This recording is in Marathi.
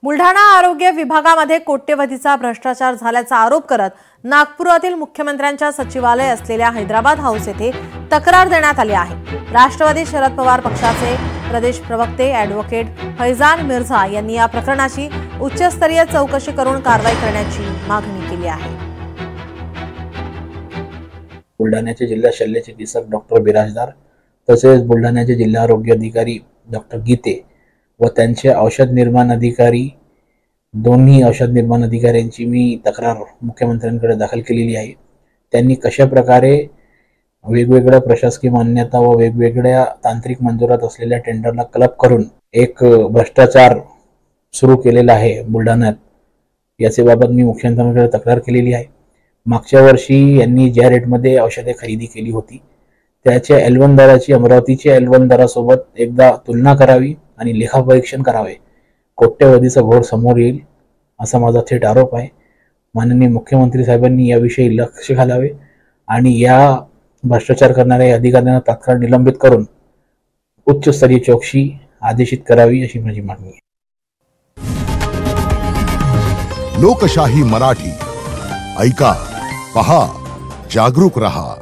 बुलढाणा आरोग्य विभागामध्ये कोट्यवधीचा भ्रष्टाचार झाल्याचा आरोप करत नागपुरातील मुख्यमंत्र्यांच्या सचिवालय असलेल्या हैदराबाद हाऊस येथे तक्रार देण्यात आली आहे। राष्ट्रवादी शरद पवार पक्षाचे प्रदेश प्रवक्ते ॲडव्होकेट फैजान मिर्झा यांनी या प्रकरणाची उच्चस्तरीय चौकशी करून कारवाई करण्याची मागणी केली आहे। बुलढाण्याचे जिल्हा शल्य चिकित्सक डॉक्टर बिराजदार तसेच बुलढाण्याचे जिल्हा आरोग्य अधिकारी डॉक्टर गीते व त्यांचे औषध निर्माण अधिकारी दोन्ही औषध निर्माण अधिकाऱ्यांची मी तक्रार मुख्यमंत्र्यांकडे दाखल केलेली आहे। त्यांनी कशा प्रकारे वेगवेगळ्या प्रशासकीय मान्यता व वेगवेगळ्या तांत्रिक मंजुरात असलेल्या टेंडरला क्लब करून एक भ्रष्टाचार सुरू केलेला आहे बुलढाण्यात, याचे बाबत मी मुख्यमंत्र्यांकडे तक्रार केलेली आहे। मागच्या वर्षी यांनी ज्या रेटमध्ये औषधे खरेदी केली होती त्याच्या L1 दराची अमरावतीच्या L1 दरासोबत एकदा तुलना करावी आणि लेखापरीक्षण करावे। कोट्यवधीचा घोळ समोर येईल असा माझा थेट आरोप आहे। माननीय मुख्यमंत्री साहेबांनी याविषयी लक्ष घालावे आणि या भ्रष्टाचार करणाऱ्या अधिकाऱ्यांना तात्काळ निलंबित करून उच्चस्तरीय चौकशी आदेशित करावी अशी माझी मागणी आहे। लोकशाही मराठी ऐका, पहा, जागरूक रहा।